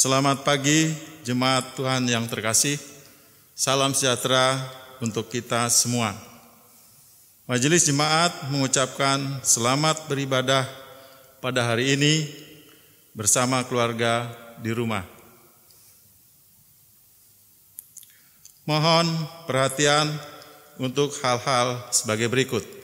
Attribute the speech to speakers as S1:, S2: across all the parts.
S1: Selamat pagi, jemaat Tuhan yang terkasih. Salam sejahtera untuk kita semua. Majelis Jemaat mengucapkan selamat beribadah pada hari ini bersama keluarga di rumah. Mohon perhatian untuk hal-hal sebagai berikut.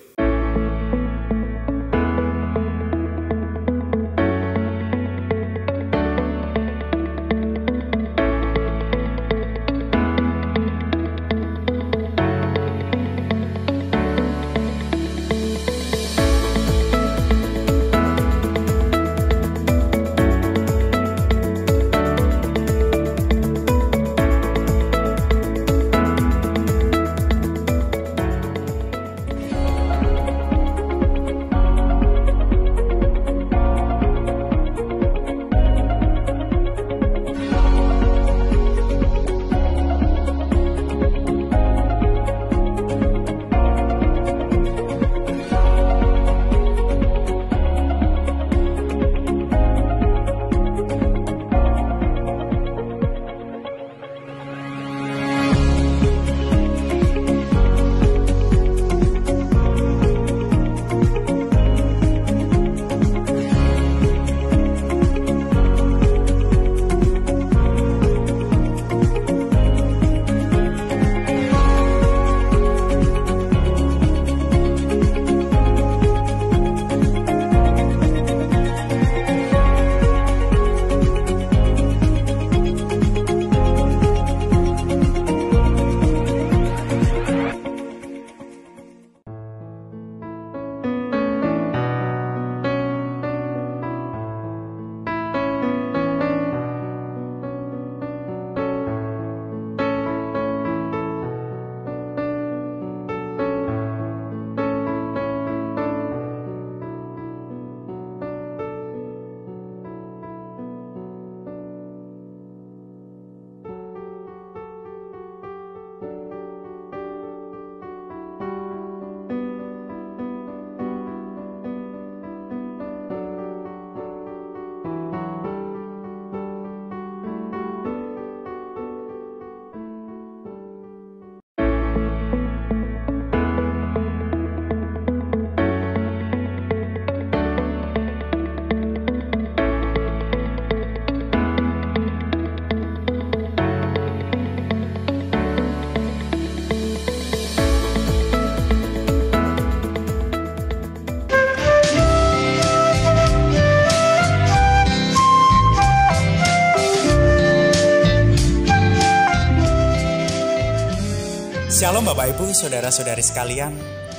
S2: Shalom Bapak Ibu, Saudara-saudari sekalian,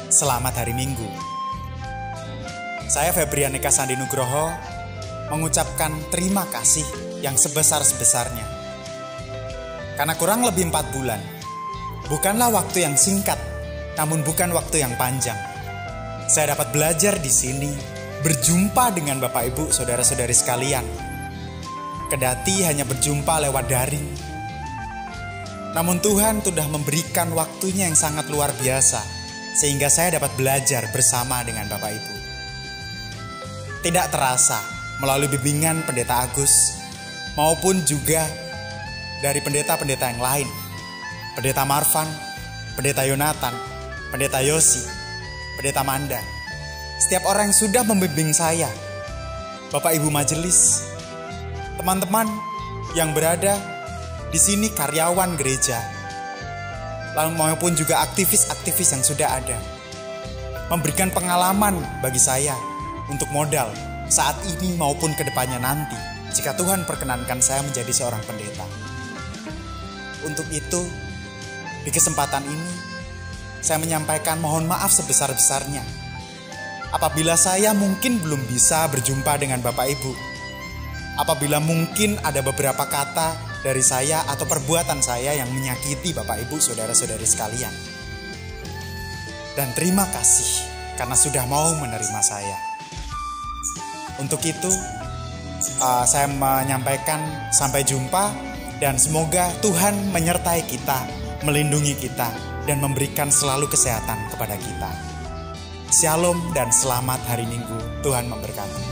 S2: selamat hari Minggu. Saya Febrian Eka Sandi Nugroho mengucapkan terima kasih yang sebesar-besarnya. Karena kurang lebih 4 bulan, bukanlah waktu yang singkat, namun bukan waktu yang panjang. Saya dapat belajar di sini, berjumpa dengan Bapak Ibu, Saudara-saudari sekalian. Kendati hanya berjumpa lewat daring, namun Tuhan sudah memberikan waktunya yang sangat luar biasa, sehingga saya dapat belajar bersama dengan Bapak Ibu. Tidak terasa melalui bimbingan Pendeta Agus, maupun juga dari pendeta-pendeta yang lain. Pendeta Marvan, Pendeta Yonatan, Pendeta Yosi, Pendeta Manda. Setiap orang yang sudah membimbing saya, Bapak Ibu Majelis, teman-teman yang berada di sini, karyawan gereja, lalu maupun juga aktivis-aktivis yang sudah ada, memberikan pengalaman bagi saya untuk modal saat ini maupun kedepannya nanti, jika Tuhan perkenankan saya menjadi seorang pendeta. Untuk itu, di kesempatan ini, saya menyampaikan mohon maaf sebesar-besarnya apabila saya mungkin belum bisa berjumpa dengan Bapak Ibu, apabila mungkin ada beberapa kata dari saya atau perbuatan saya yang menyakiti Bapak Ibu, Saudara-saudari sekalian. Dan terima kasih karena sudah mau menerima saya. Untuk itu, saya menyampaikan sampai jumpa dan semoga Tuhan menyertai kita, melindungi kita, dan memberikan selalu kesehatan kepada kita. Shalom dan selamat hari Minggu. Tuhan memberkati.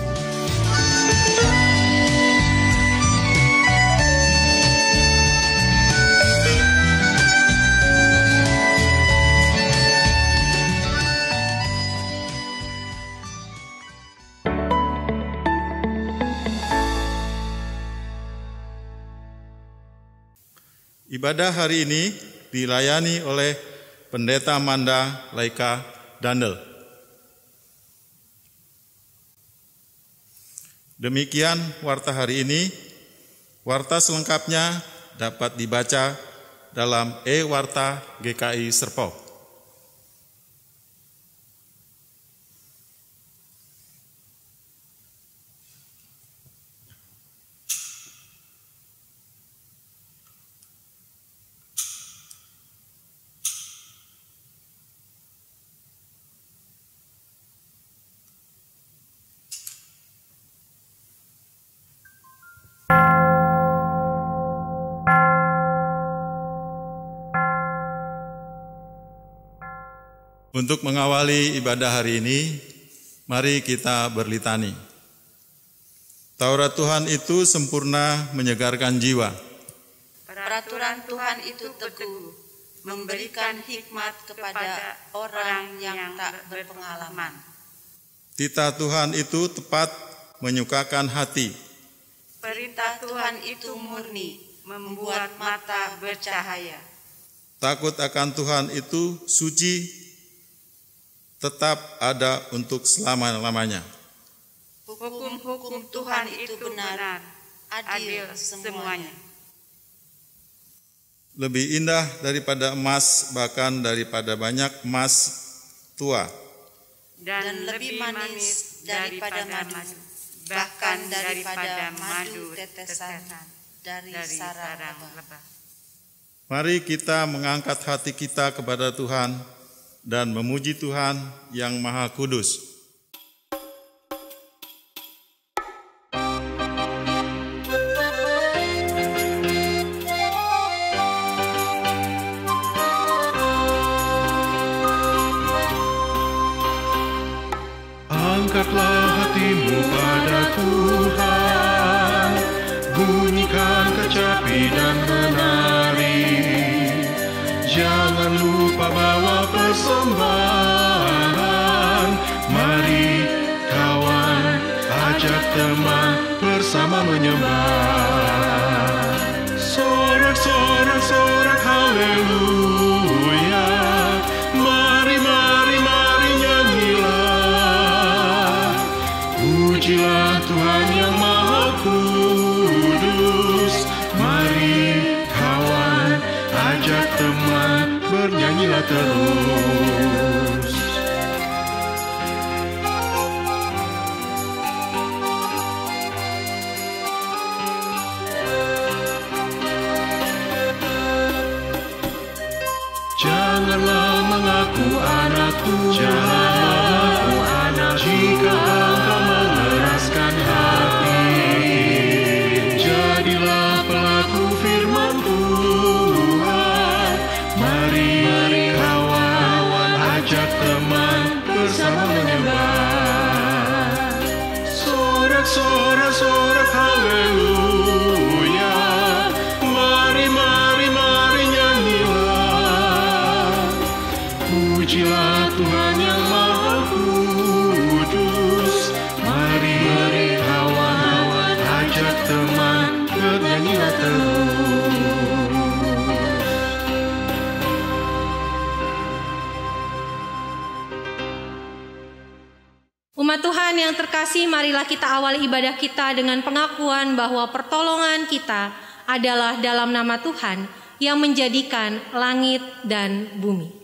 S1: Ibadah hari ini dilayani oleh Pendeta Manda Laika Dandel. Demikian warta hari ini. Warta selengkapnya dapat dibaca dalam e-warta GKI Serpong. Untuk mengawali ibadah hari ini, mari kita berlitani. Taurat Tuhan itu sempurna menyegarkan jiwa.
S3: Peraturan Tuhan itu teguh, memberikan hikmat kepada orang yang tak berpengalaman.
S1: Titah Tuhan itu tepat menyukakan hati.
S3: Perintah Tuhan itu murni, membuat mata bercahaya.
S1: Takut akan Tuhan itu suci, tetap ada untuk selama-lamanya.
S3: Hukum-hukum Tuhan itu benar, adil semuanya.
S1: Lebih indah daripada emas, bahkan daripada banyak emas tua.
S3: Dan lebih manis daripada madu, bahkan daripada madu tetesan dari sarang lebah.
S1: Mari kita mengangkat hati kita kepada Tuhan dan memuji Tuhan yang Maha Kudus.
S4: Angkatlah hatimu pada Tuhan, bunyikan kecapi dan menari. Jangan lupa bawa persembahan. Mari kawan, ajak teman bersama menyembah. Sorak-sorak haleluya. Mari nyanyilah. Pujilah Tuhan yang Maha Kudus. Mari kawan, ajak teman, bernyanyilah terus. Janganlah mengaku anak Tuhan, jika engkau mengeraskan hati. Jadilah pelaku firman Tuhan. Mari kawan, ajak teman bersama menyembah. Sorak haleluya. Mari nyanyilah. Pujilah Tuhan yang Maha Kudus. Mari kawan, ajak teman, bernyanyilah terus.
S5: Umat Tuhan yang terkasih, marilah kita awali ibadah kita dengan pengakuan bahwa pertolongan kita adalah dalam nama Tuhan yang menjadikan langit dan bumi.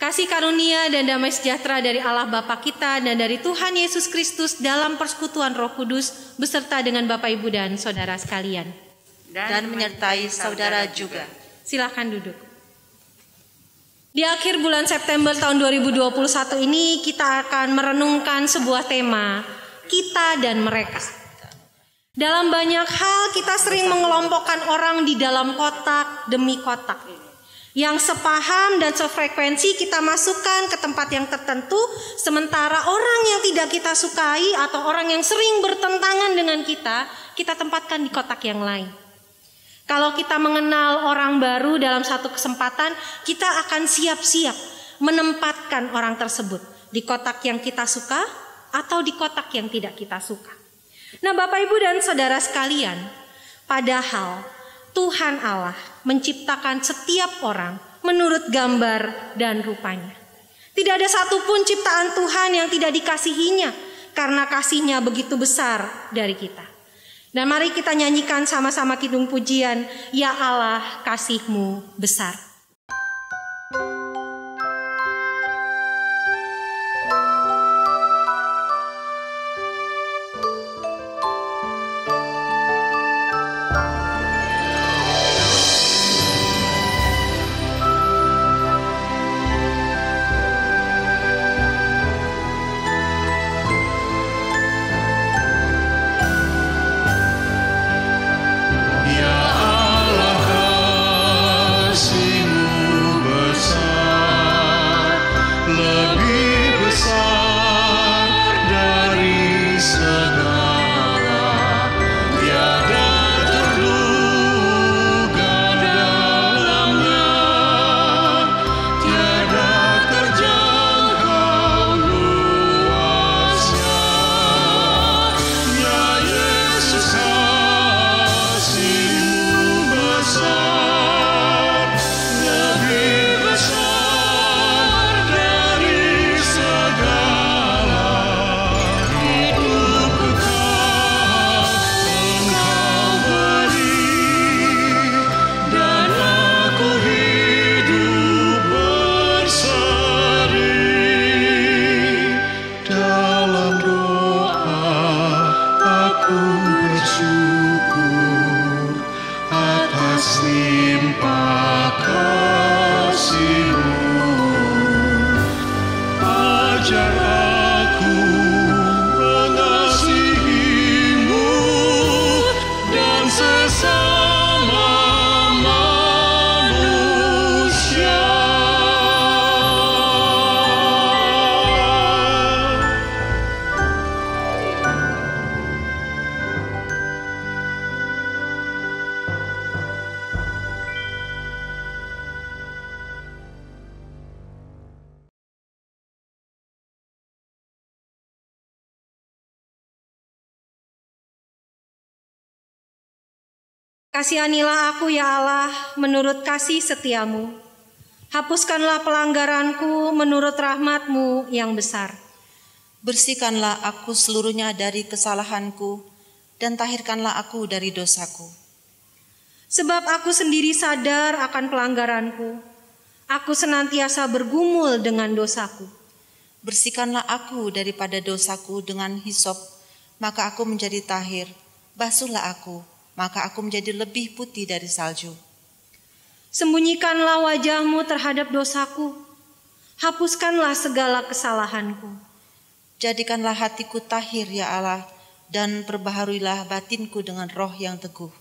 S5: Kasih karunia dan damai sejahtera dari Allah Bapa kita dan dari Tuhan Yesus Kristus dalam persekutuan Roh Kudus beserta dengan Bapak Ibu dan saudara sekalian.
S3: Dan menyertai saudara juga.
S5: Silakan duduk. Di akhir bulan September tahun 2021 ini kita akan merenungkan sebuah tema, kita dan mereka. Dalam banyak hal kita sering mengelompokkan orang di dalam kotak demi kotak. Yang sepaham dan sefrekuensi kita masukkan ke tempat yang tertentu, sementara orang yang tidak kita sukai atau orang yang sering bertentangan dengan kita tempatkan di kotak yang lain. Kalau kita mengenal orang baru dalam satu kesempatan, kita akan siap-siap menempatkan orang tersebut di kotak yang kita suka atau di kotak yang tidak kita suka. Nah, Bapak, Ibu, dan saudara sekalian, padahal Tuhan Allah menciptakan setiap orang menurut gambar dan rupanya. Tidak ada satupun ciptaan Tuhan yang tidak dikasihinya, karena kasih-Nya begitu besar dari kita. Dan mari kita nyanyikan sama-sama kidung pujian, Ya Allah, kasih-Mu besar. Kasihanilah aku ya Allah menurut kasih setiamu. Hapuskanlah pelanggaranku menurut rahmat-Mu yang besar.
S3: Bersihkanlah aku seluruhnya dari kesalahanku dan tahirkanlah aku dari dosaku.
S5: Sebab aku sendiri sadar akan pelanggaranku. Aku senantiasa bergumul dengan dosaku.
S3: Bersihkanlah aku daripada dosaku dengan hisop, maka aku menjadi tahir. Basuhlah aku, maka aku menjadi lebih putih dari salju.
S5: Sembunyikanlah wajah-Mu terhadap dosaku. Hapuskanlah segala kesalahanku.
S3: Jadikanlah hatiku tahir ya Allah, dan perbaharuilah batinku dengan roh yang teguh.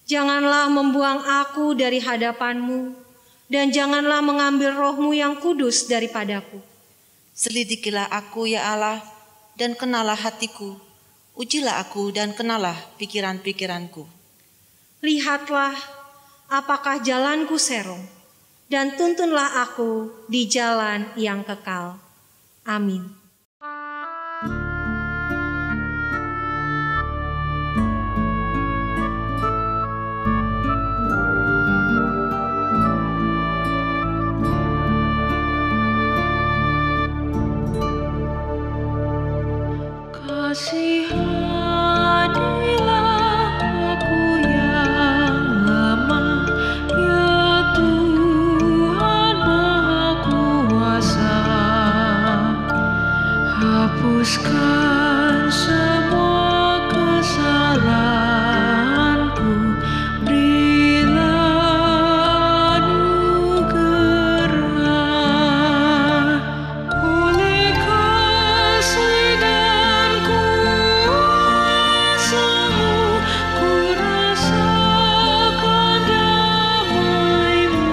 S5: Janganlah membuang aku dari hadapan-Mu, dan janganlah mengambil roh-Mu yang kudus daripadaku.
S3: Selidikilah aku ya Allah, dan kenalah hatiku. Ujilah aku dan kenalah pikiran-pikiranku.
S5: Lihatlah apakah jalanku serong, dan tuntunlah aku di jalan yang kekal. Amin.
S4: Kasihanilah aku yang lemah, ya Tuhan Maha Kuasa. Hapuskan semua kesalahanku, berilah anugerah. Oleh kasih dan kuasa-Mu, ku rasakan damai-Mu.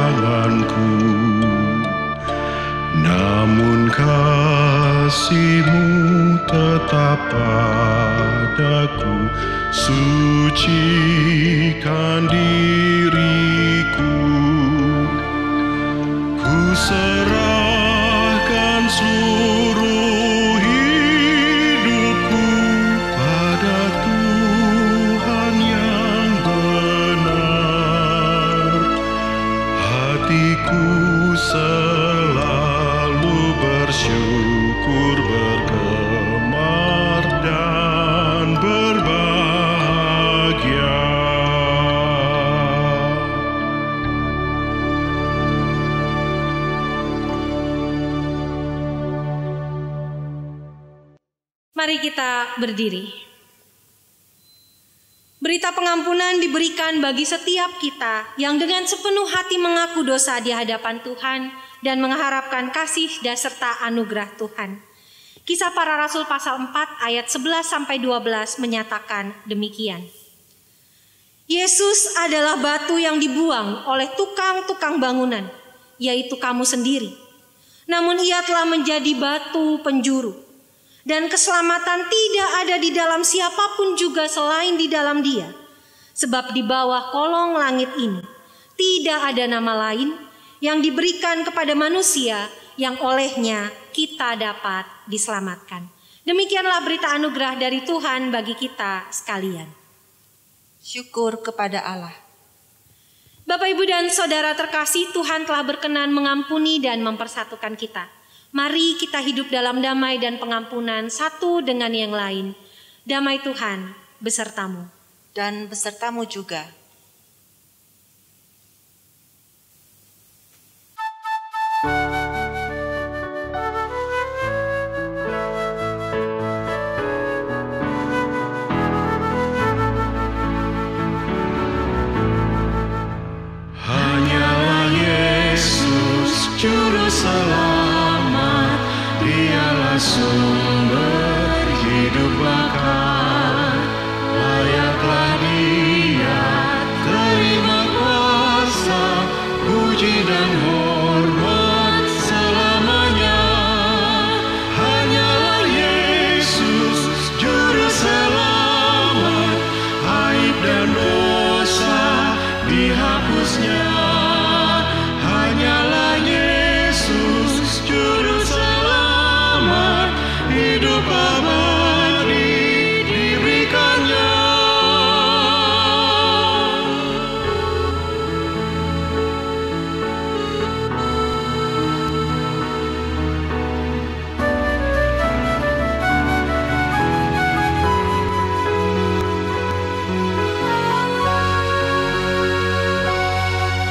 S6: tanganku, namun kasih-Mu tetap padaku. Sucikan diriku, ku serahkan seluruh hidupku pada Tuhan yang benar. Hatiku selalu bersyukur, bergemar dan berbahagia.
S5: Mari kita berdiri. Berita pengampunan diberikan bagi setiap kita yang dengan sepenuh hati mengaku dosa di hadapan Tuhan dan mengharapkan kasih dan serta anugerah Tuhan. Kisah Para Rasul pasal 4 ayat 11-12 menyatakan demikian. Yesus adalah batu yang dibuang oleh tukang-tukang bangunan, yaitu kamu sendiri. Namun ia telah menjadi batu penjuru. Dan keselamatan tidak ada di dalam siapapun juga selain di dalam Dia. Sebab di bawah kolong langit ini tidak ada nama lain yang diberikan kepada manusia yang olehnya kita dapat diselamatkan. Demikianlah berita anugerah dari Tuhan bagi kita sekalian.
S3: Syukur kepada Allah.
S5: Bapak, Ibu, dan Saudara terkasih, Tuhan telah berkenan mengampuni dan mempersatukan kita. Mari kita hidup dalam damai dan pengampunan satu dengan yang lain. Damai Tuhan besertamu.
S3: Dan besertamu juga.
S6: Hanyalah Yesus Juru Selamat, Dialah sumber hidup bakal. Layaklah Dia terima kuasa, puji dan hormat selamanya. Hanyalah Yesus Juru Selamat, aib dan dosa dihapusnya. Hanyalah Yesus Juru Selamat, hidup abadi diberikannya.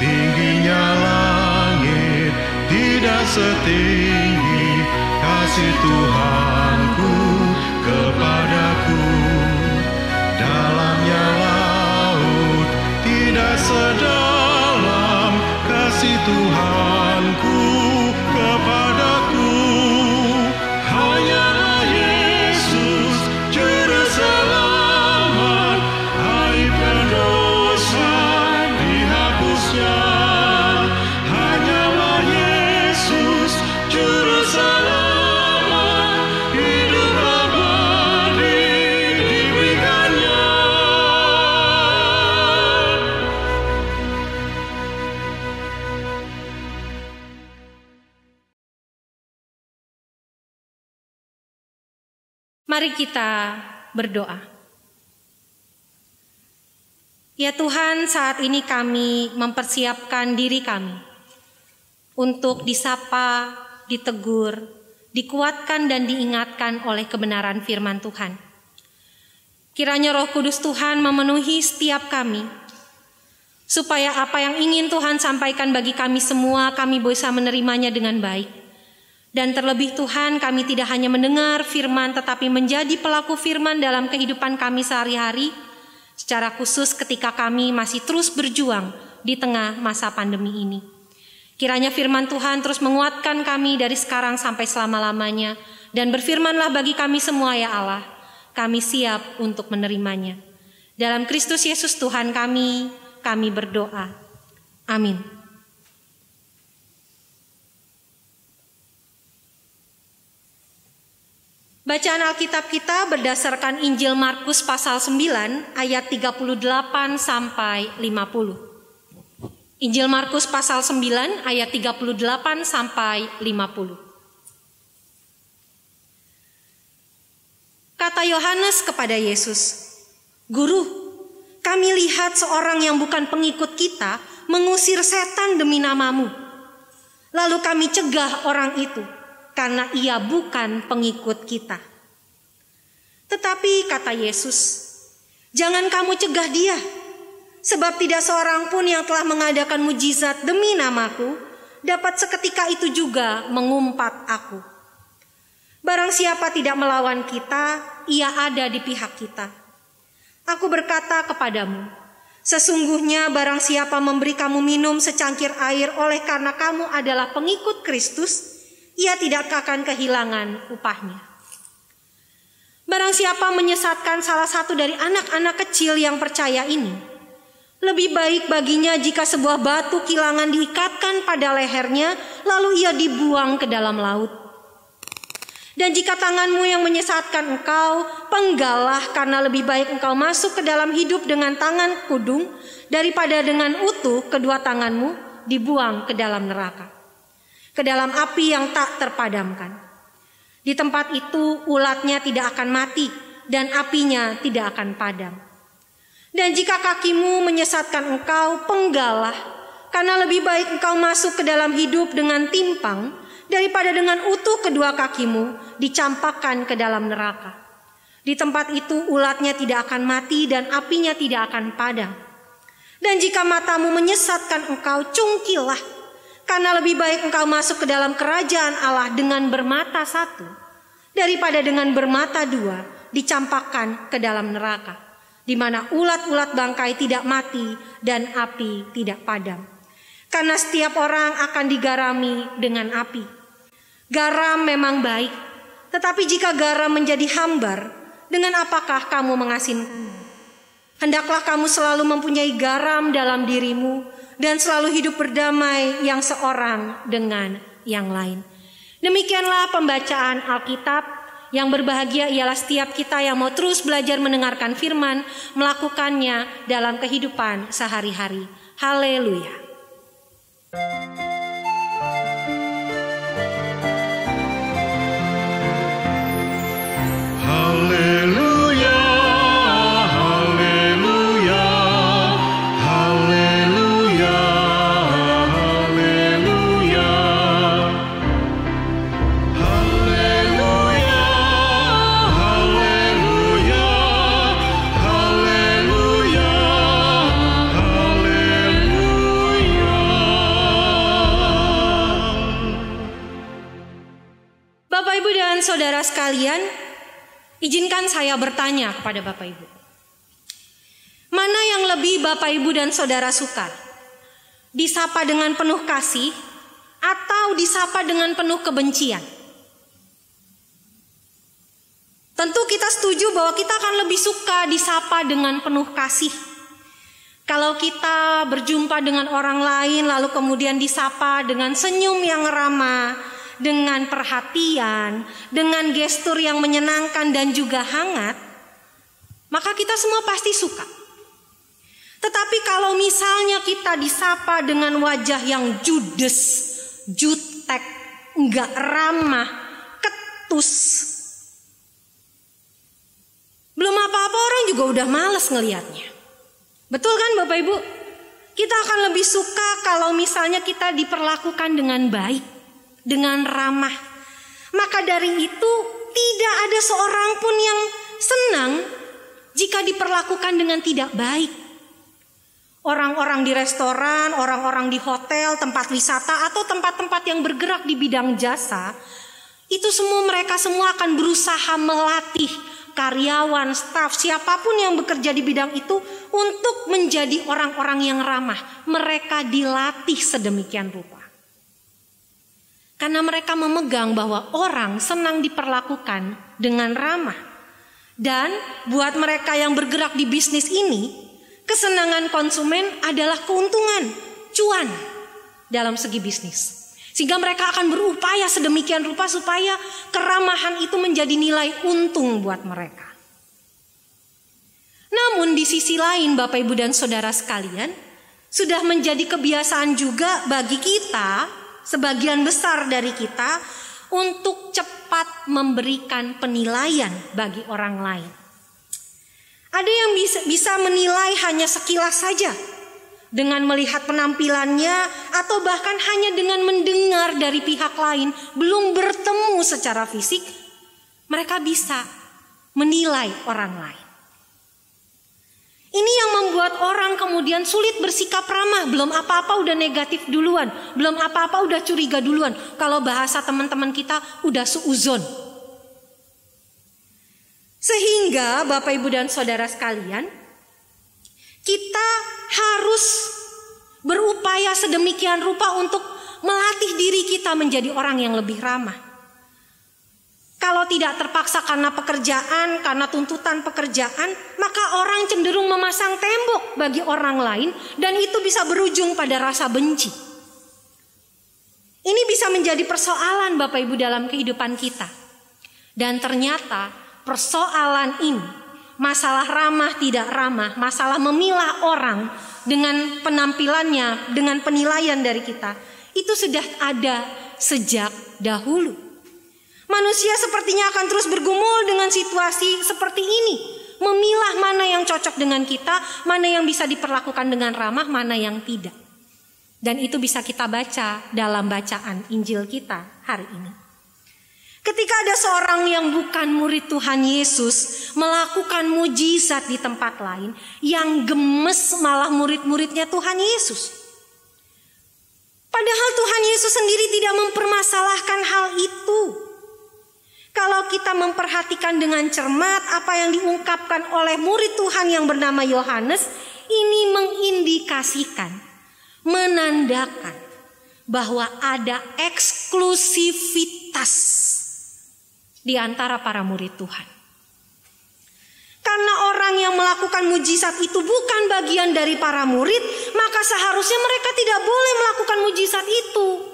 S6: Tingginya langit tidak setinggi kasih Tuhanku kepadaku. Dalamnya laut tidak sedalam kasih Tuhanku kepadaku. Hanyalah Yesus Juru Selamat, aib dan dosa dihapusnya. Hanyalah Yesus Juru Selamat, hidup abadi diberikannya.
S5: Mari kita berdoa. Ya Tuhan, saat ini kami mempersiapkan diri kami untuk disapa, ditegur, dikuatkan dan diingatkan oleh kebenaran firman Tuhan. Kiranya Roh Kudus Tuhan memenuhi setiap kami, supaya apa yang ingin Tuhan sampaikan bagi kami semua, kami bisa menerimanya dengan baik. Dan terlebih Tuhan, kami tidak hanya mendengar firman, tetapi menjadi pelaku firman dalam kehidupan kami sehari-hari, secara khusus ketika kami masih terus berjuang di tengah masa pandemi ini. Kiranya firman Tuhan terus menguatkan kami dari sekarang sampai selama-lamanya, dan berfirmanlah bagi kami semua ya Allah, kami siap untuk menerimanya. Dalam Kristus Yesus Tuhan kami berdoa. Amin. Bacaan Alkitab kita berdasarkan Injil Markus pasal 9 ayat 38 sampai 50. Injil Markus pasal 9 ayat 38 sampai 50. Kata Yohanes kepada Yesus, "Guru, kami lihat seorang yang bukan pengikut kita mengusir setan demi namamu. Lalu kami cegah orang itu karena ia bukan pengikut kita." Tetapi kata Yesus, "Jangan kamu cegah dia, sebab tidak seorang pun yang telah mengadakan mujizat demi namaku dapat seketika itu juga mengumpat aku. Barang siapa tidak melawan kita, ia ada di pihak kita. Aku berkata kepadamu, sesungguhnya barang siapa memberi kamu minum secangkir air oleh karena kamu adalah pengikut Kristus, ia tidak akan kehilangan upahnya. Barang siapa menyesatkan salah satu dari anak-anak kecil yang percaya ini, lebih baik baginya jika sebuah batu kilangan diikatkan pada lehernya, lalu ia dibuang ke dalam laut. Dan jika tanganmu yang menyesatkan engkau, penggalah, karena lebih baik engkau masuk ke dalam hidup dengan tangan kudung daripada dengan utuh kedua tanganmu dibuang ke dalam neraka, ke dalam api yang tak terpadamkan. Di tempat itu ulatnya tidak akan mati dan apinya tidak akan padam. Dan jika kakimu menyesatkan engkau, penggalah, karena lebih baik engkau masuk ke dalam hidup dengan timpang daripada dengan utuh kedua kakimu dicampakkan ke dalam neraka. Di tempat itu ulatnya tidak akan mati dan apinya tidak akan padam. Dan jika matamu menyesatkan engkau, cungkilah, karena lebih baik engkau masuk ke dalam kerajaan Allah dengan bermata satu daripada dengan bermata dua dicampakkan ke dalam neraka, di mana ulat-ulat bangkai tidak mati dan api tidak padam. Karena setiap orang akan digarami dengan api. Garam memang baik, tetapi jika garam menjadi hambar, dengan apakah kamu mengasinkannya? Hendaklah kamu selalu mempunyai garam dalam dirimu dan selalu hidup berdamai yang seorang dengan yang lain. Demikianlah pembacaan Alkitab. Yang berbahagia ialah setiap kita yang mau terus belajar mendengarkan firman, melakukannya dalam kehidupan sehari-hari. Haleluya.
S6: Haleluya, haleluya, haleluya, haleluya, haleluya, haleluya, haleluya, haleluya.
S5: Bapak, Ibu, dan saudara sekalian, izinkan saya bertanya kepada Bapak Ibu. Mana yang lebih Bapak Ibu dan saudara suka? Disapa dengan penuh kasih atau disapa dengan penuh kebencian? Tentu kita setuju bahwa kita akan lebih suka disapa dengan penuh kasih. Kalau kita berjumpa dengan orang lain lalu kemudian disapa dengan senyum yang ramah, dengan perhatian, dengan gestur yang menyenangkan dan juga hangat, maka kita semua pasti suka. Tetapi kalau misalnya kita disapa dengan wajah yang judes, jutek, enggak ramah, ketus, belum apa-apa orang juga udah malas ngelihatnya. Betul kan Bapak Ibu? Kita akan lebih suka kalau misalnya kita diperlakukan dengan baik, dengan ramah. Maka dari itu tidak ada seorang pun yang senang jika diperlakukan dengan tidak baik. Orang-orang di restoran, orang-orang di hotel, tempat wisata atau tempat-tempat yang bergerak di bidang jasa, itu mereka semua akan berusaha melatih karyawan, staf, siapapun yang bekerja di bidang itu untuk menjadi orang-orang yang ramah. Mereka dilatih sedemikian rupa. Karena mereka memegang bahwa orang senang diperlakukan dengan ramah. Dan buat mereka yang bergerak di bisnis ini, kesenangan konsumen adalah keuntungan, cuan dalam segi bisnis. Sehingga mereka akan berupaya sedemikian rupa supaya keramahan itu menjadi nilai untung buat mereka. Namun di sisi lain Bapak Ibu dan Saudara sekalian, sudah menjadi kebiasaan juga bagi kita, sebagian besar dari kita, untuk cepat memberikan penilaian bagi orang lain. Ada yang bisa menilai hanya sekilas saja, dengan melihat penampilannya atau bahkan hanya dengan mendengar dari pihak lain, belum bertemu secara fisik, mereka bisa menilai orang lain. Ini yang membuat orang kemudian sulit bersikap ramah. Belum apa-apa udah negatif duluan. Belum apa-apa udah curiga duluan. Kalau bahasa teman-teman kita udah suuzon. Sehingga Bapak Ibu dan Saudara sekalian, kita harus berupaya sedemikian rupa untuk melatih diri kita menjadi orang yang lebih ramah. Kalau tidak terpaksa karena pekerjaan, karena tuntutan pekerjaan, maka orang cenderung memasang tembok bagi orang lain dan itu bisa berujung pada rasa benci. Ini bisa menjadi persoalan Bapak Ibu dalam kehidupan kita. Dan ternyata persoalan ini, masalah ramah tidak ramah, masalah memilah orang dengan penampilannya, dengan penilaian dari kita, itu sudah ada sejak dahulu. Manusia sepertinya akan terus bergumul dengan situasi seperti ini. Memilah mana yang cocok dengan kita, mana yang bisa diperlakukan dengan ramah, mana yang tidak. Dan itu bisa kita baca dalam bacaan Injil kita hari ini. Ketika ada seorang yang bukan murid Tuhan Yesus melakukan mujizat di tempat lain, yang gemes malah murid-muridnya Tuhan Yesus. Padahal Tuhan Yesus sendiri tidak mempermasalahkan hal itu. Kalau kita memperhatikan dengan cermat apa yang diungkapkan oleh murid Tuhan yang bernama Yohanes, ini mengindikasikan, menandakan bahwa ada eksklusivitas di antara para murid Tuhan. Karena orang yang melakukan mujizat itu bukan bagian dari para murid, maka seharusnya mereka tidak boleh melakukan mujizat itu.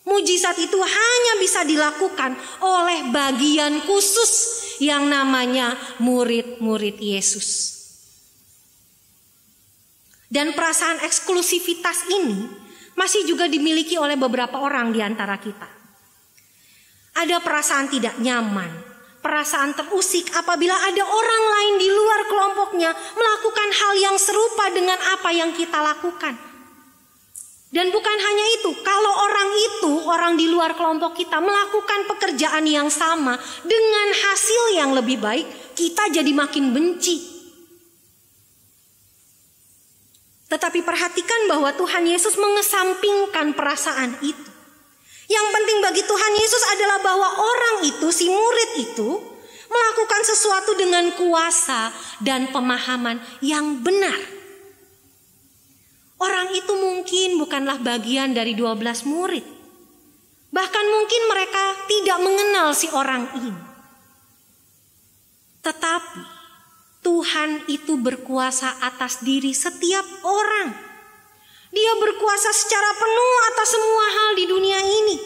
S5: Mujizat itu hanya bisa dilakukan oleh bagian khusus yang namanya murid-murid Yesus. Dan perasaan eksklusivitas ini masih juga dimiliki oleh beberapa orang di antara kita. Ada perasaan tidak nyaman, perasaan terusik apabila ada orang lain di luar kelompoknya melakukan hal yang serupa dengan apa yang kita lakukan. Dan bukan hanya itu, kalau orang di luar kelompok kita melakukan pekerjaan yang sama dengan hasil yang lebih baik, kita jadi makin benci. Tetapi perhatikan bahwa Tuhan Yesus mengesampingkan perasaan itu. Yang penting bagi Tuhan Yesus adalah bahwa orang itu, si murid itu, melakukan sesuatu dengan kuasa dan pemahaman yang benar. Orang itu mungkin bukanlah bagian dari 12 murid. Bahkan mungkin mereka tidak mengenal si orang ini. Tetapi Tuhan itu berkuasa atas diri setiap orang. Dia berkuasa secara penuh atas semua hal di dunia ini.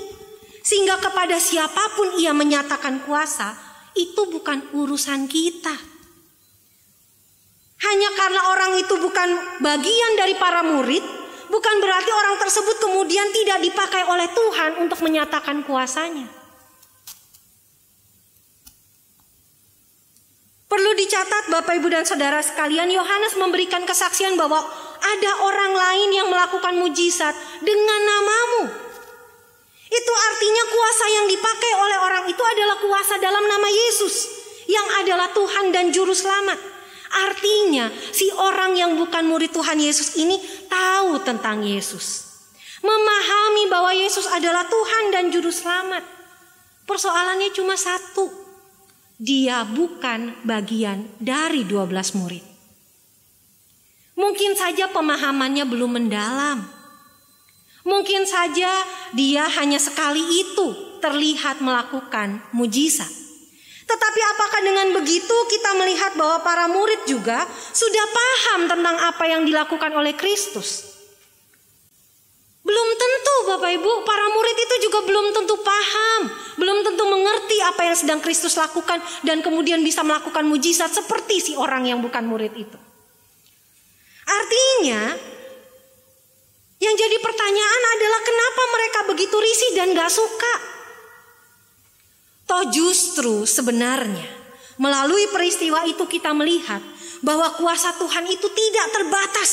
S5: Sehingga kepada siapapun ia menyatakan kuasa, itu bukan urusan kita. Hanya karena orang itu bukan bagian dari para murid, bukan berarti orang tersebut kemudian tidak dipakai oleh Tuhan untuk menyatakan kuasanya. Perlu dicatat Bapak Ibu dan Saudara sekalian, Yohanes memberikan kesaksian bahwa ada orang lain yang melakukan mujizat dengan namamu. Itu artinya kuasa yang dipakai oleh orang itu adalah kuasa dalam nama Yesus, yang adalah Tuhan dan Juru Selamat. Artinya si orang yang bukan murid Tuhan Yesus ini tahu tentang Yesus. Memahami bahwa Yesus adalah Tuhan dan Juru Selamat. Persoalannya cuma satu. Dia bukan bagian dari 12 murid. Mungkin saja pemahamannya belum mendalam. Mungkin saja dia hanya sekali itu terlihat melakukan mujizat. Tetapi apakah dengan begitu kita melihat bahwa para murid juga sudah paham tentang apa yang dilakukan oleh Kristus? Belum tentu Bapak Ibu, para murid juga belum tentu paham, belum tentu mengerti apa yang sedang Kristus lakukan dan kemudian bisa melakukan mujizat seperti si orang yang bukan murid itu. Artinya, yang jadi pertanyaan adalah kenapa mereka begitu risih dan gak suka? Toh justru sebenarnya melalui peristiwa itu kita melihat bahwa kuasa Tuhan itu tidak terbatas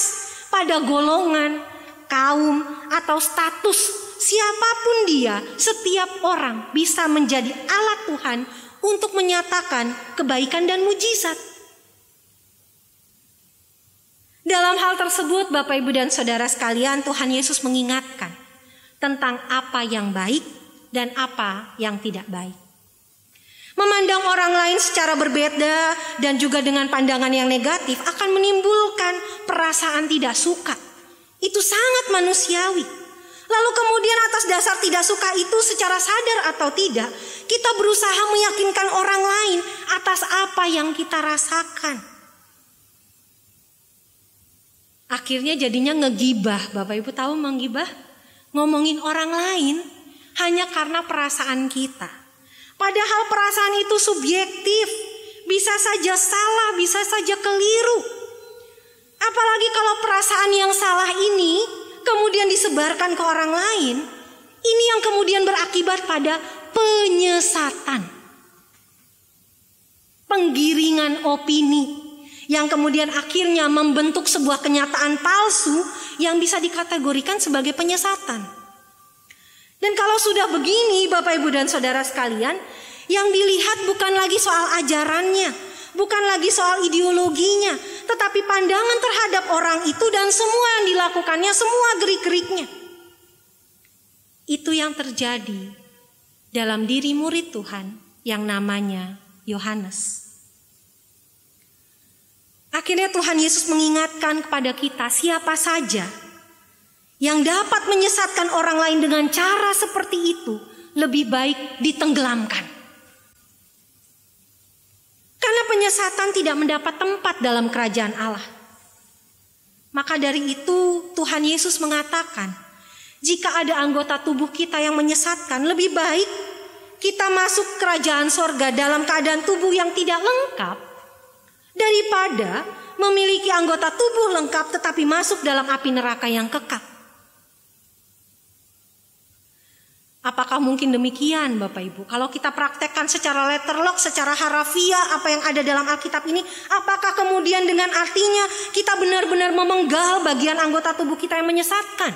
S5: pada golongan, kaum, atau status. Siapapun dia, setiap orang bisa menjadi alat Tuhan untuk menyatakan kebaikan dan mujizat. Dalam hal tersebut, Bapak, Ibu, dan Saudara sekalian, Tuhan Yesus mengingatkan tentang apa yang baik dan apa yang tidak baik. Memandang orang lain secara berbeda dan juga dengan pandangan yang negatif akan menimbulkan perasaan tidak suka. Itu sangat manusiawi. Lalu kemudian atas dasar tidak suka itu secara sadar atau tidak, kita berusaha meyakinkan orang lain atas apa yang kita rasakan. Akhirnya jadinya ngegibah. Bapak Ibu tahu menggibah? Ngomongin orang lain hanya karena perasaan kita. Padahal perasaan itu subjektif, bisa saja salah, bisa saja keliru. Apalagi kalau perasaan yang salah ini kemudian disebarkan ke orang lain, ini yang kemudian berakibat pada penyesatan, penggiringan opini, yang kemudian akhirnya membentuk sebuah kenyataan palsu yang bisa dikategorikan sebagai penyesatan. Dan kalau sudah begini, Bapak, Ibu, dan Saudara sekalian, yang dilihat bukan lagi soal ajarannya, bukan lagi soal ideologinya, tetapi pandangan terhadap orang itu dan semua yang dilakukannya, semua gerik-geriknya. Itu yang terjadi dalam diri murid Tuhan yang namanya Yohanes. Akhirnya Tuhan Yesus mengingatkan kepada kita siapa saja yang dapat menyesatkan orang lain dengan cara seperti itu, lebih baik ditenggelamkan. Karena penyesatan tidak mendapat tempat dalam kerajaan Allah. Maka dari itu Tuhan Yesus mengatakan, jika ada anggota tubuh kita yang menyesatkan, lebih baik kita masuk kerajaan sorga dalam keadaan tubuh yang tidak lengkap, daripada memiliki anggota tubuh lengkap tetapi masuk dalam api neraka yang kekal. Apakah mungkin demikian Bapak Ibu? Kalau kita praktekkan secara letterlock, secara harafiah apa yang ada dalam Alkitab ini, apakah kemudian dengan artinya kita benar-benar memenggal bagian anggota tubuh kita yang menyesatkan?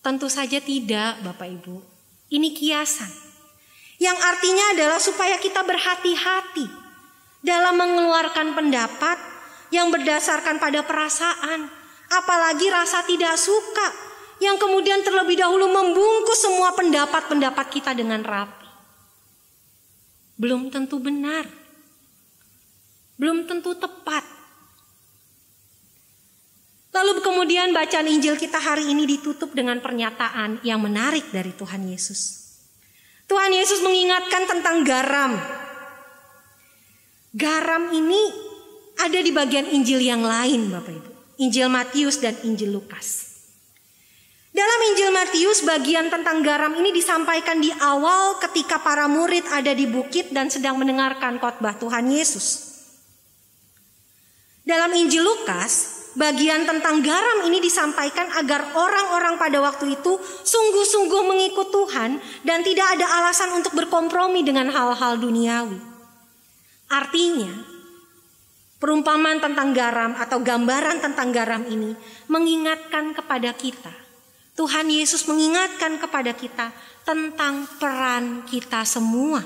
S5: Tentu saja tidak Bapak Ibu. Ini kiasan. Yang artinya adalah supaya kita berhati-hati dalam mengeluarkan pendapat yang berdasarkan pada perasaan, apalagi rasa tidak suka, yang kemudian terlebih dahulu membungkus semua pendapat-pendapat kita dengan rapi. Belum tentu benar, belum tentu tepat. Lalu kemudian bacaan Injil kita hari ini ditutup dengan pernyataan yang menarik dari Tuhan Yesus. Tuhan Yesus mengingatkan tentang garam. Garam ini ada di bagian Injil yang lain Bapak Ibu. Injil Matius dan Injil Lukas. Dalam Injil Matius bagian tentang garam ini disampaikan di awal ketika para murid ada di bukit dan sedang mendengarkan khotbah Tuhan Yesus. Dalam Injil Lukas bagian tentang garam ini disampaikan agar orang-orang pada waktu itu sungguh-sungguh mengikut Tuhan dan tidak ada alasan untuk berkompromi dengan hal-hal duniawi. Artinya, perumpamaan tentang garam atau gambaran tentang garam ini mengingatkan kepada kita. Tuhan Yesus mengingatkan kepada kita tentang peran kita semua,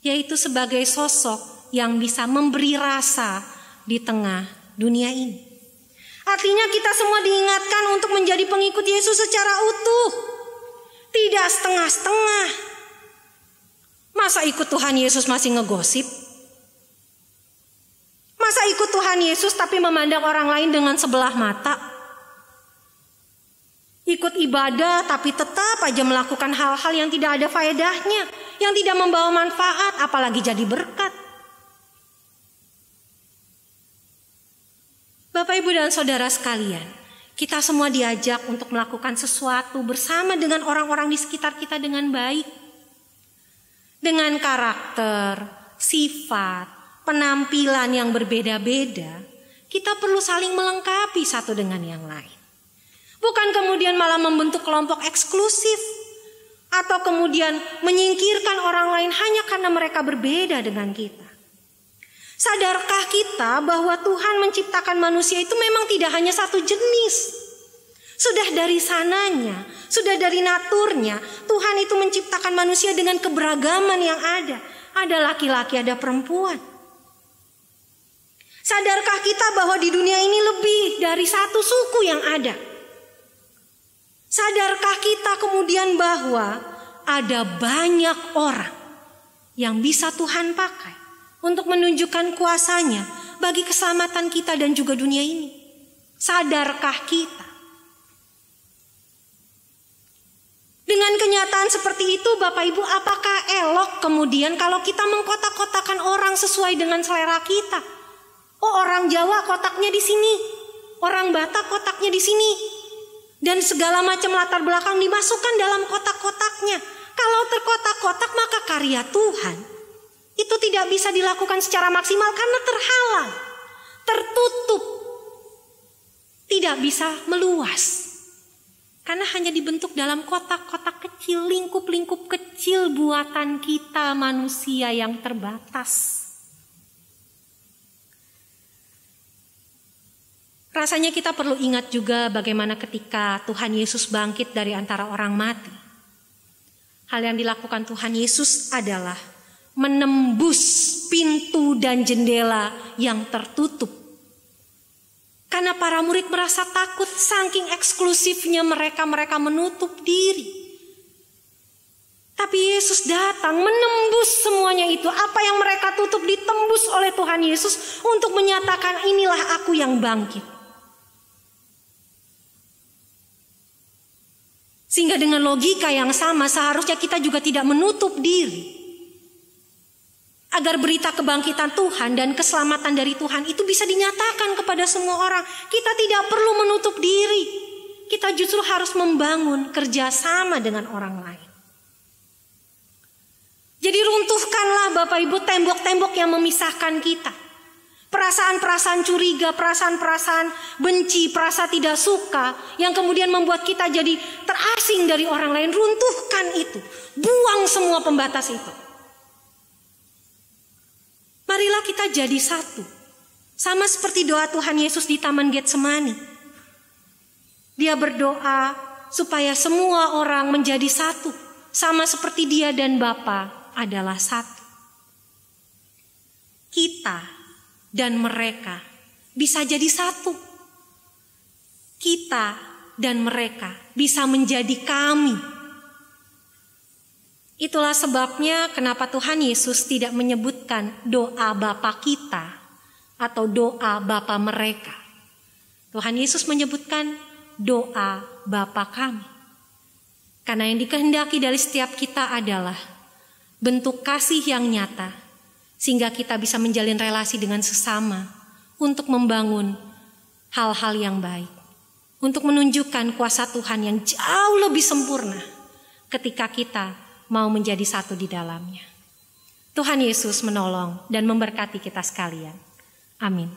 S5: yaitu sebagai sosok yang bisa memberi rasa di tengah dunia ini. Artinya kita semua diingatkan untuk menjadi pengikut Yesus secara utuh, tidak setengah-setengah. Masa ikut Tuhan Yesus masih ngegosip? Masa ikut Tuhan Yesus tapi memandang orang lain dengan sebelah mata? Ikut ibadah tapi tetap aja melakukan hal-hal yang tidak ada faedahnya, yang tidak membawa manfaat, apalagi jadi berkat. Bapak, Ibu, dan Saudara sekalian, Kita semua diajak untuk melakukan sesuatu bersama dengan orang-orang di sekitar kita dengan baik. Dengan karakter, sifat, penampilan yang berbeda-beda, kita perlu saling melengkapi satu dengan yang lain. Bukan kemudian malah membentuk kelompok eksklusif, atau kemudian menyingkirkan orang lain hanya karena mereka berbeda dengan kita. Sadarkah kita bahwa Tuhan menciptakan manusia itu memang tidak hanya satu jenis? Sudah dari sananya, sudah dari naturnya, Tuhan itu menciptakan manusia dengan keberagaman yang ada. Ada laki-laki, ada perempuan. Sadarkah kita bahwa di dunia ini lebih dari satu suku yang ada? Sadarkah kita kemudian bahwa ada banyak orang yang bisa Tuhan pakai untuk menunjukkan kuasanya bagi keselamatan kita dan juga dunia ini? Sadarkah kita? Dengan kenyataan seperti itu, Bapak Ibu, apakah elok kemudian kalau kita mengkotak-kotakan orang sesuai dengan selera kita? Oh, orang Jawa kotaknya di sini, orang Batak kotaknya di sini, dan segala macam latar belakang dimasukkan dalam kotak-kotaknya. Kalau terkotak-kotak, maka karya Tuhan itu tidak bisa dilakukan secara maksimal karena terhalang, tertutup, tidak bisa meluas. Karena hanya dibentuk dalam kotak-kotak kecil, lingkup-lingkup kecil buatan kita manusia yang terbatas. Rasanya kita perlu ingat juga bagaimana ketika Tuhan Yesus bangkit dari antara orang mati. Hal yang dilakukan Tuhan Yesus adalah menembus pintu dan jendela yang tertutup. Karena para murid merasa takut, saking eksklusifnya mereka menutup diri. Tapi Yesus datang menembus semuanya itu. Apa yang mereka tutup ditembus oleh Tuhan Yesus untuk menyatakan, inilah aku yang bangkit. Sehingga dengan logika yang sama seharusnya kita juga tidak menutup diri. Agar berita kebangkitan Tuhan dan keselamatan dari Tuhan itu bisa dinyatakan kepada semua orang. Kita tidak perlu menutup diri. Kita justru harus membangun kerjasama dengan orang lain. Jadi runtuhkanlah Bapak Ibu tembok-tembok yang memisahkan kita. Perasaan-perasaan curiga, perasaan-perasaan benci, perasaan tidak suka yang kemudian membuat kita jadi terasing dari orang lain. Runtuhkan itu. Buang semua pembatas itu. Marilah kita jadi satu. Sama seperti doa Tuhan Yesus di Taman Getsemani. Dia berdoa supaya semua orang menjadi satu. Sama seperti dia dan Bapa adalah satu. Kita dan mereka bisa jadi satu. Kita dan mereka bisa menjadi kami. Itulah sebabnya kenapa Tuhan Yesus tidak menyebutkan doa Bapa kita atau doa Bapa mereka. Tuhan Yesus menyebutkan doa Bapa kami. Karena yang dikehendaki dari setiap kita adalah bentuk kasih yang nyata, sehingga kita bisa menjalin relasi dengan sesama untuk membangun hal-hal yang baik, untuk menunjukkan kuasa Tuhan yang jauh lebih sempurna ketika kita mau menjadi satu di dalamnya. Tuhan Yesus menolong dan memberkati kita sekalian. Amin.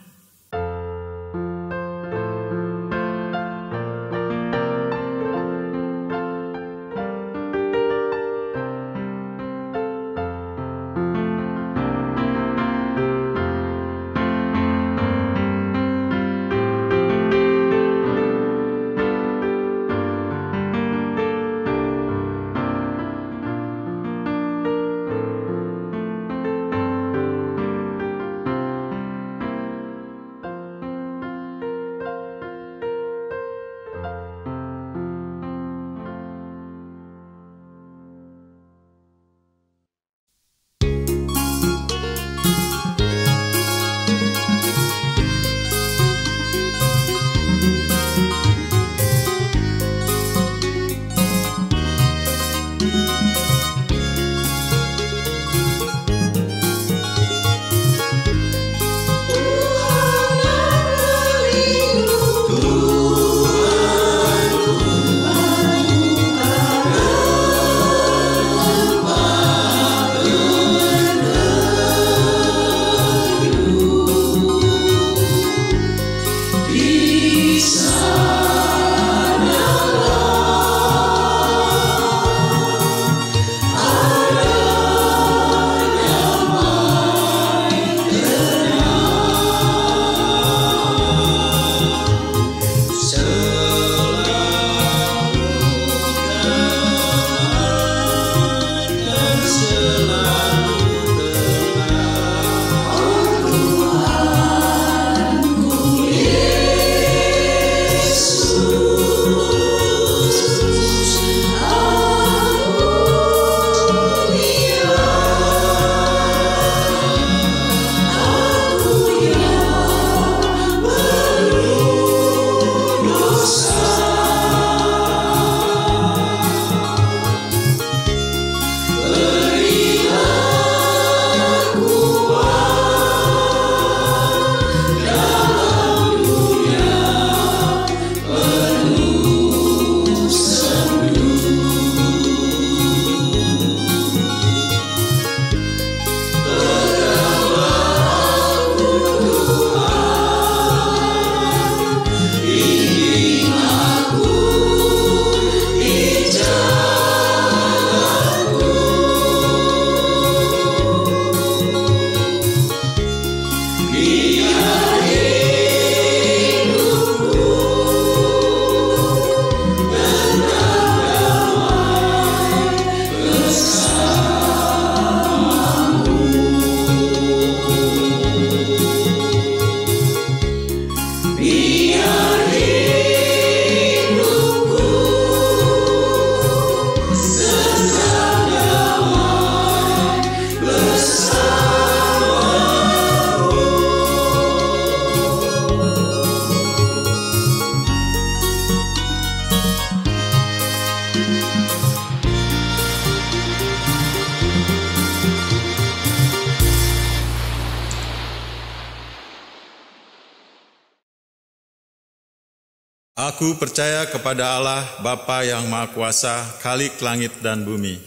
S1: Aku percaya kepada Allah Bapa yang Maha Kuasa, Khalik langit dan bumi,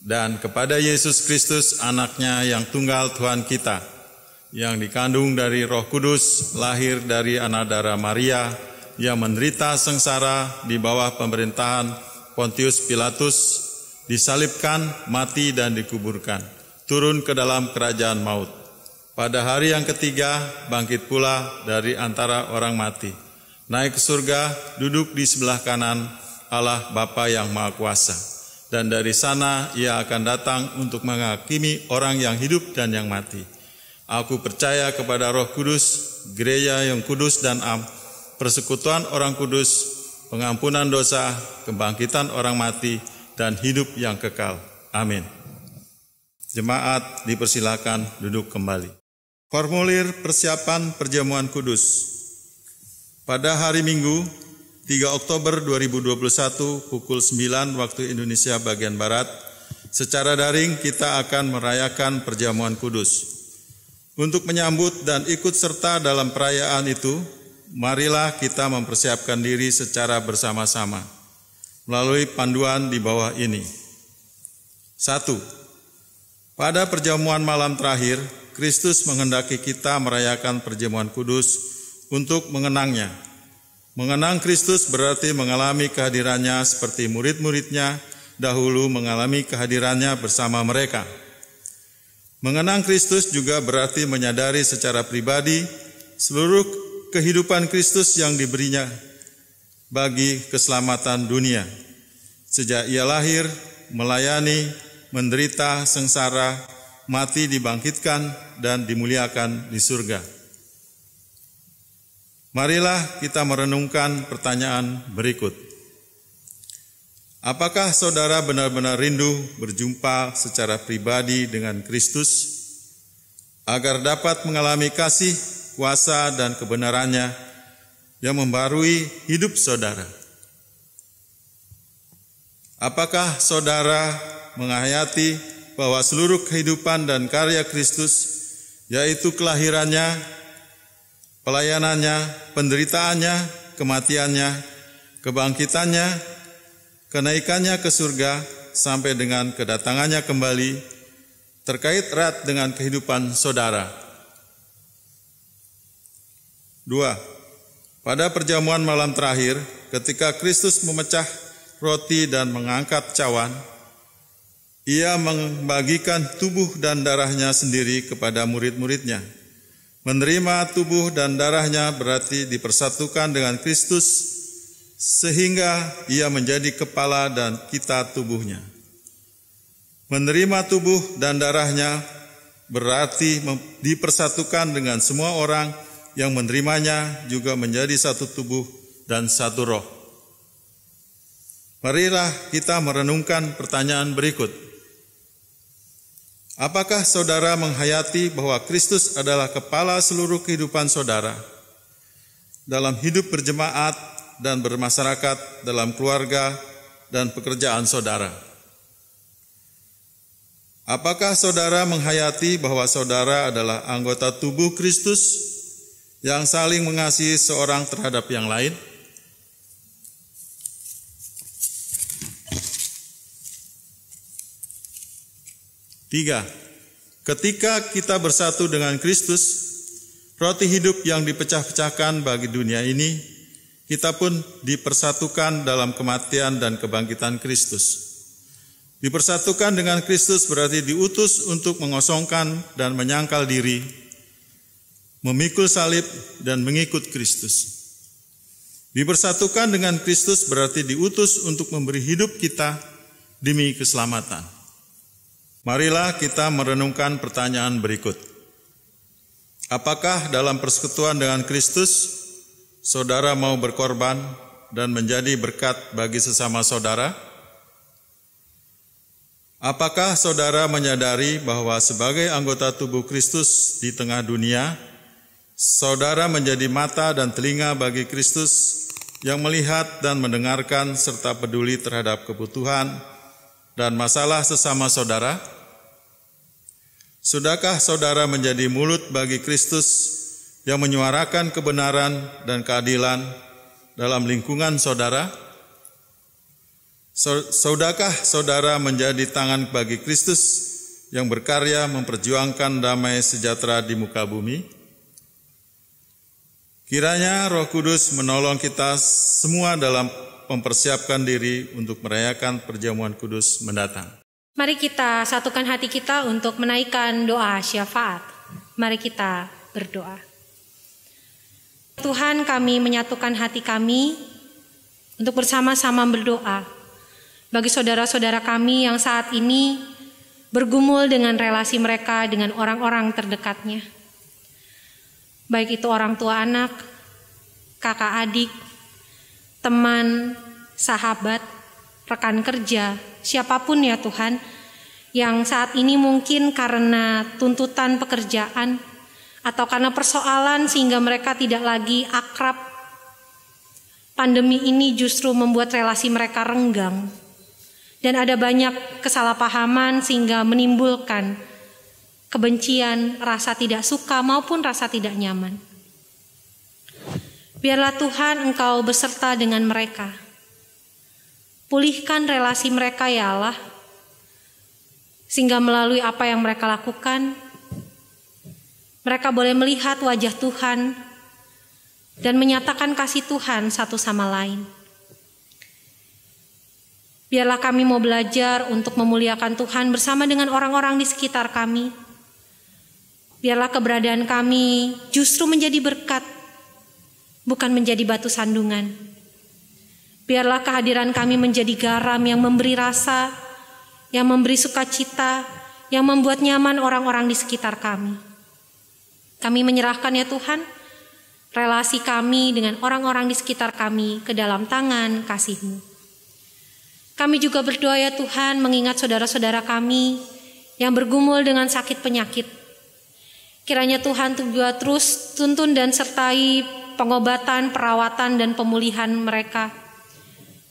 S1: dan kepada Yesus Kristus anaknya yang tunggal Tuhan kita, yang dikandung dari Roh Kudus, lahir dari anak darah Maria, yang menderita sengsara di bawah pemerintahan Pontius Pilatus, disalibkan, mati dan dikuburkan, turun ke dalam kerajaan maut. Pada hari yang ketiga bangkit pula dari antara orang mati, naik ke surga, duduk di sebelah kanan Allah Bapa yang Maha Kuasa, dan dari sana ia akan datang untuk menghakimi orang yang hidup dan yang mati. Aku percaya kepada Roh Kudus, gereja yang kudus dan persekutuan orang kudus, pengampunan dosa, kebangkitan orang mati, dan hidup yang kekal. Amin. Jemaat dipersilakan duduk kembali. Formulir persiapan perjamuan kudus. Pada hari Minggu, 3 Oktober 2021 pukul 9 waktu Indonesia bagian Barat, secara daring kita akan merayakan perjamuan kudus. Untuk menyambut dan ikut serta dalam perayaan itu, marilah kita mempersiapkan diri secara bersama-sama melalui panduan di bawah ini. 1. Pada perjamuan malam terakhir, Kristus menghendaki kita merayakan perjamuan kudus untuk mengenangnya. Mengenang Kristus berarti mengalami kehadirannya seperti murid-muridnya dahulu mengalami kehadirannya bersama mereka. Mengenang Kristus juga berarti menyadari secara pribadi seluruh kehidupan Kristus yang diberinya bagi keselamatan dunia. Sejak ia lahir, melayani, menderita, sengsara, mati, dibangkitkan, dan dimuliakan di surga. Marilah kita merenungkan pertanyaan berikut. Apakah saudara benar-benar rindu berjumpa secara pribadi dengan Kristus agar dapat mengalami kasih, kuasa, dan kebenarannya yang membarui hidup saudara? Apakah saudara menghayati bahwa seluruh kehidupan dan karya Kristus, yaitu kelahirannya, pelayanannya, penderitaannya, kematiannya, kebangkitannya, kenaikannya ke surga, sampai dengan kedatangannya kembali, terkait erat dengan kehidupan saudara? 2. Pada perjamuan malam terakhir, ketika Kristus memecah roti dan mengangkat cawan, ia membagikan tubuh dan darahnya sendiri kepada murid-muridnya. Menerima tubuh dan darahnya berarti dipersatukan dengan Kristus, sehingga ia menjadi kepala dan kita tubuhnya. Menerima tubuh dan darahnya berarti dipersatukan dengan semua orang yang menerimanya juga menjadi satu tubuh dan satu roh. Marilah kita merenungkan pertanyaan berikut. Apakah saudara menghayati bahwa Kristus adalah kepala seluruh kehidupan saudara dalam hidup berjemaat dan bermasyarakat, dalam keluarga dan pekerjaan saudara? Apakah saudara menghayati bahwa saudara adalah anggota tubuh Kristus yang saling mengasihi seorang terhadap yang lain? Tiga, ketika kita bersatu dengan Kristus, roti hidup yang dipecah-pecahkan bagi dunia ini, kita pun dipersatukan dalam kematian dan kebangkitan Kristus. Dipersatukan dengan Kristus berarti diutus untuk mengosongkan dan menyangkal diri, memikul salib dan mengikut Kristus. Dipersatukan dengan Kristus berarti diutus untuk memberi hidup kita demi keselamatan. Marilah kita merenungkan pertanyaan berikut. Apakah dalam persekutuan dengan Kristus, saudara mau berkorban dan menjadi berkat bagi sesama saudara? Apakah saudara menyadari bahwa sebagai anggota tubuh Kristus di tengah dunia, saudara menjadi mata dan telinga bagi Kristus yang melihat dan mendengarkan serta peduli terhadap kebutuhan dan masalah sesama saudara? Sudahkah saudara menjadi mulut bagi Kristus yang menyuarakan kebenaran dan keadilan dalam lingkungan saudara? Saudakah saudara menjadi tangan bagi Kristus yang berkarya memperjuangkan damai sejahtera di muka bumi? Kiranya Roh Kudus menolong kita semua dalam mempersiapkan diri untuk merayakan perjamuan kudus mendatang.
S5: Mari kita satukan hati kita untuk menaikkan doa syafaat. Mari kita berdoa. Tuhan, kami menyatukan hati kami untuk bersama-sama berdoa bagi saudara-saudara kami yang saat ini bergumul dengan relasi mereka dengan orang-orang terdekatnya. Baik itu orang tua anak, kakak adik, teman, sahabat, rekan kerja, siapapun ya Tuhan, yang saat ini mungkin karena tuntutan pekerjaan atau karena persoalan sehingga mereka tidak lagi akrab. Pandemi ini justru membuat relasi mereka renggang. Dan ada banyak kesalahpahaman sehingga menimbulkan kebencian, rasa tidak suka maupun rasa tidak nyaman. Biarlah Tuhan Engkau beserta dengan mereka. Pulihkan relasi mereka ya Allah, sehingga melalui apa yang mereka lakukan, mereka boleh melihat wajah Tuhan dan menyatakan kasih Tuhan satu sama lain. Biarlah kami mau belajar untuk memuliakan Tuhan bersama dengan orang-orang di sekitar kami. Biarlah keberadaan kami justru menjadi berkat, bukan menjadi batu sandungan. Biarlah kehadiran kami menjadi garam yang memberi rasa, yang memberi sukacita, yang membuat nyaman orang-orang di sekitar kami. Kami menyerahkan ya Tuhan, relasi kami dengan orang-orang di sekitar kami ke dalam tangan kasih-Mu. Kami juga berdoa ya Tuhan mengingat saudara-saudara kami yang bergumul dengan sakit penyakit. Kiranya Tuhan juga terus tuntun dan sertai pengobatan, perawatan, dan pemulihan mereka.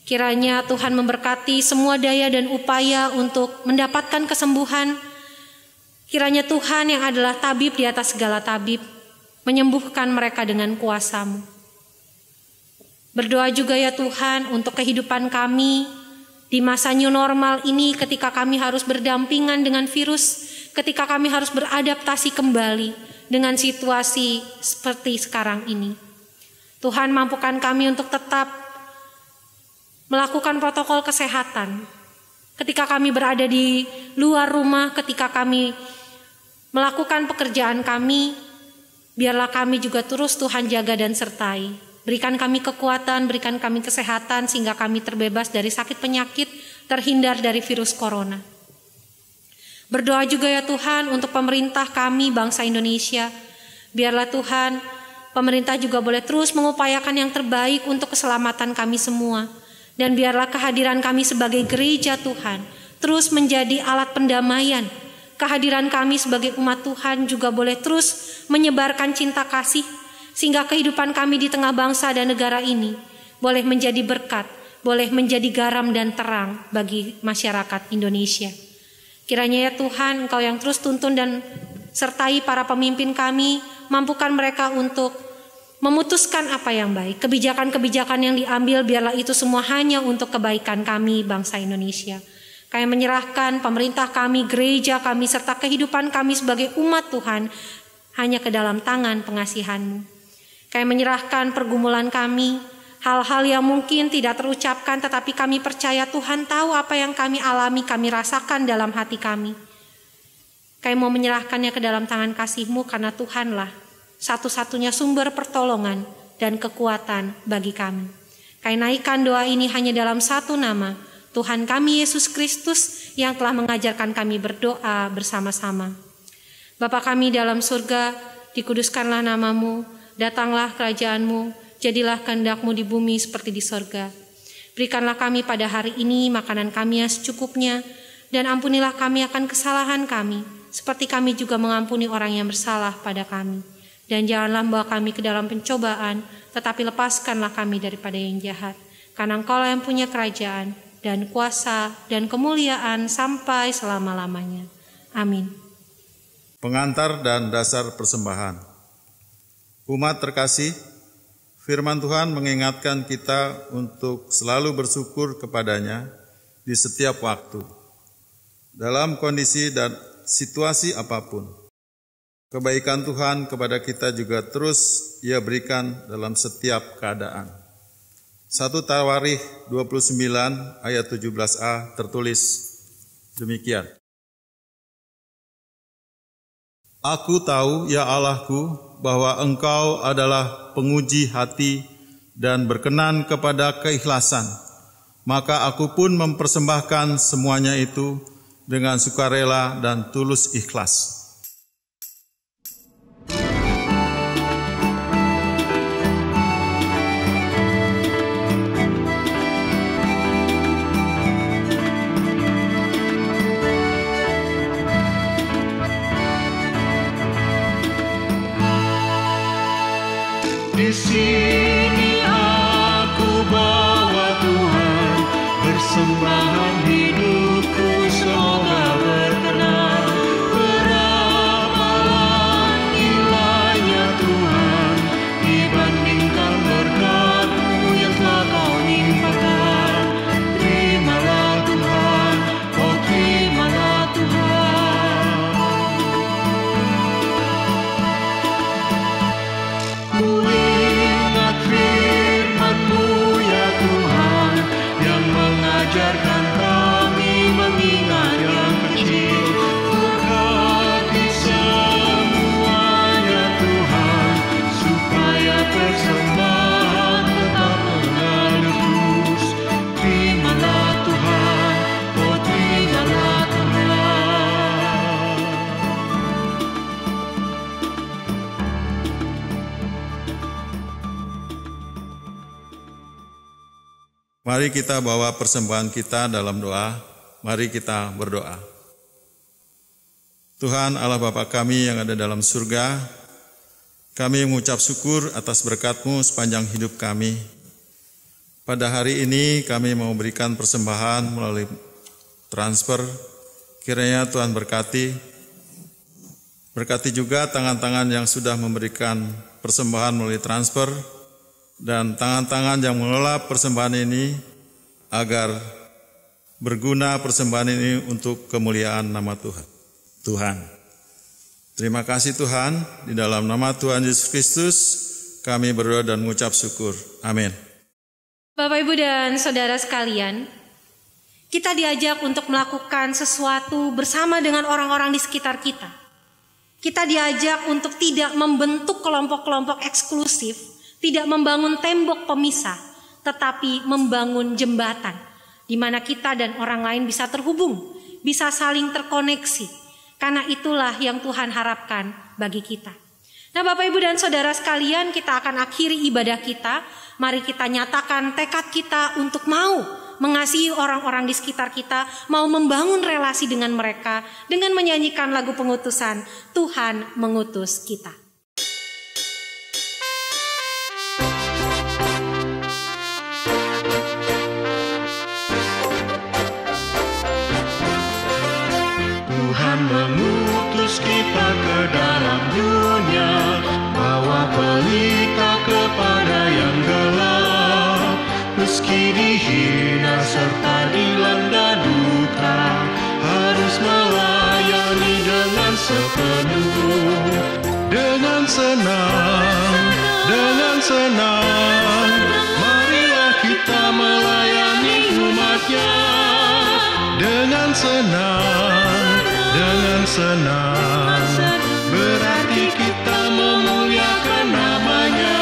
S5: Kiranya Tuhan memberkati semua daya dan upaya untuk mendapatkan kesembuhan. Kiranya Tuhan yang adalah tabib di atas segala tabib, menyembuhkan mereka dengan kuasa-Mu. Berdoa juga ya Tuhan untuk kehidupan kami, di masa new normal ini ketika kami harus berdampingan dengan virus, ketika kami harus beradaptasi kembali dengan situasi seperti sekarang ini. Tuhan mampukan kami untuk tetap melakukan protokol kesehatan. Ketika kami berada di luar rumah, ketika kami melakukan pekerjaan kami, biarlah kami juga terus Tuhan jaga dan sertai. Berikan kami kekuatan, berikan kami kesehatan sehingga kami terbebas dari sakit penyakit, terhindar dari virus corona. Berdoa juga ya Tuhan untuk pemerintah kami, bangsa Indonesia. Biarlah Tuhan, pemerintah juga boleh terus mengupayakan yang terbaik untuk keselamatan kami semua. Dan biarlah kehadiran kami sebagai gereja Tuhan terus menjadi alat pendamaian. Kehadiran kami sebagai umat Tuhan juga boleh terus menyebarkan cinta kasih, sehingga kehidupan kami di tengah bangsa dan negara ini boleh menjadi berkat, boleh menjadi garam dan terang bagi masyarakat Indonesia. Kiranya ya Tuhan, Engkau yang terus tuntun dan sertai para pemimpin kami, mampukan mereka untuk memutuskan apa yang baik. Kebijakan-kebijakan yang diambil biarlah itu semua hanya untuk kebaikan kami bangsa Indonesia. Kami menyerahkan pemerintah kami, gereja kami, serta kehidupan kami sebagai umat Tuhan hanya ke dalam tangan pengasihan-Mu. Kami menyerahkan pergumulan kami, hal-hal yang mungkin tidak terucapkan tetapi kami percaya Tuhan tahu apa yang kami alami, kami rasakan dalam hati kami. Kami mau menyerahkannya ke dalam tangan kasih-Mu karena Tuhanlah satu-satunya sumber pertolongan dan kekuatan bagi kami. Kami naikkan doa ini hanya dalam satu nama, Tuhan kami Yesus Kristus yang telah mengajarkan kami berdoa bersama-sama. Bapa kami dalam surga, dikuduskanlah nama-Mu. Datanglah kerajaan-Mu, jadilah kehendak-Mu di bumi seperti di sorga. Berikanlah kami pada hari ini makanan kami yang secukupnya, dan ampunilah kami akan kesalahan kami, seperti kami juga mengampuni orang yang bersalah pada kami. Dan janganlah membawa kami ke dalam pencobaan, tetapi lepaskanlah kami daripada yang jahat. Karena Engkau yang punya kerajaan, dan kuasa, dan kemuliaan sampai selama-lamanya. Amin.
S1: Pengantar dan dasar persembahan. Umat terkasih, Firman Tuhan mengingatkan kita untuk selalu bersyukur kepada-Nya di setiap waktu, dalam kondisi dan situasi apapun. Kebaikan Tuhan kepada kita juga terus Ia berikan dalam setiap keadaan. 1 Tawarikh 29 ayat 17a tertulis demikian. Aku tahu, ya Allahku, bahwa Engkau adalah penguji hati dan berkenan kepada keikhlasan. Maka aku pun mempersembahkan semuanya itu dengan sukarela dan tulus ikhlas.
S6: Di sini aku bawa Tuhan, persembahan hidupku semoga berkenan. Berapalah nilainya Tuhan dibandingkan berkat-Mu yang telah Kau limpahkan. Terimalah Tuhan, oh terimalah Tuhan. Ku ingat firman-Mu ya Tuhan, yang mengajarkan kami mengingat yang kecil. Berkati semuanya Tuhan, supaya persembahan tetap mengalir terus. Terimalah Tuhan, oh terimalah Tuhan.
S1: Mari kita bawa persembahan kita dalam doa. Mari kita berdoa. Tuhan Allah Bapa kami yang ada dalam surga, kami mengucap syukur atas berkat-Mu sepanjang hidup kami. Pada hari ini kami mau berikan persembahan melalui transfer. Kiranya Tuhan berkati. Berkati juga tangan-tangan yang sudah memberikan persembahan melalui transfer, dan tangan-tangan yang mengelola persembahan ini agar berguna persembahan ini untuk kemuliaan nama Tuhan. Terima kasih Tuhan, di dalam nama Tuhan Yesus Kristus kami berdoa dan mengucap syukur. Amin.
S5: Bapak, Ibu, dan Saudara sekalian, kita diajak untuk melakukan sesuatu bersama dengan orang-orang di sekitar kita. Kita diajak untuk tidak membentuk kelompok-kelompok eksklusif, tidak membangun tembok pemisah, tetapi membangun jembatan, di mana kita dan orang lain bisa terhubung, bisa saling terkoneksi. Karena itulah yang Tuhan harapkan bagi kita. Nah Bapak, Ibu, dan Saudara sekalian, kita akan akhiri ibadah kita. Mari kita nyatakan tekad kita untuk mau mengasihi orang-orang di sekitar kita, mau membangun relasi dengan mereka, dengan menyanyikan lagu pengutusan, Tuhan mengutus kita.
S6: Tuhan mengutus kita ke dalam dunia, bawa pelita kepada yang gelap. Meski dihina serta dilanda duka, harus melayani dengan sepenuh. Dengan senang, marilah kita melayani umat-Nya. Dengan senang, berarti kita memuliakan nama-Nya.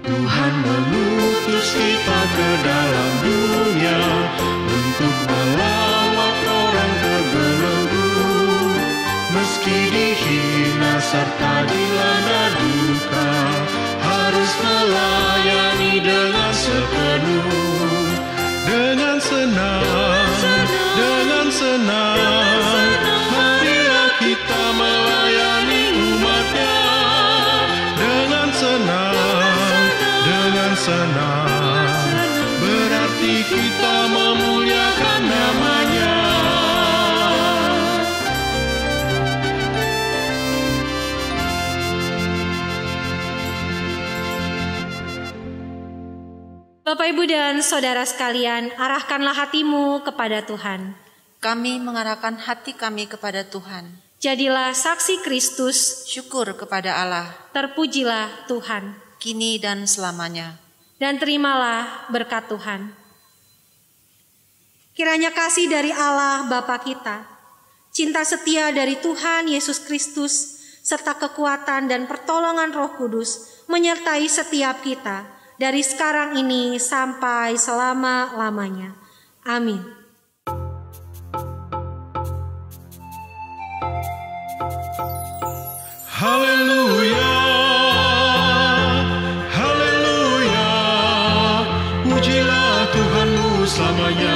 S6: Tuhan mengutus kita ke dalam dunia untuk melawat orang terbelenggu. Meski dihina serta dilanda duka, harus melayani dengan sepenuh. Dengan senang, marilah kita melayani umat-Nya. Dengan senang, berarti kita memuliakan nama-Nya.
S5: Bapak, Ibu, dan Saudara sekalian, arahkanlah hatimu kepada Tuhan.
S3: Kami mengarahkan hati kami kepada Tuhan.
S5: Jadilah saksi Kristus,
S3: Syukur kepada Allah,
S5: terpujilah Tuhan,
S3: kini dan selamanya.
S5: dan terimalah berkat Tuhan. Kiranya kasih dari Allah Bapa kita, cinta setia dari Tuhan Yesus Kristus, serta kekuatan dan pertolongan Roh Kudus menyertai setiap kita dari sekarang ini sampai selama-lamanya. Amin.
S6: Haleluya, haleluya, pujilah Tuhanmu selamanya.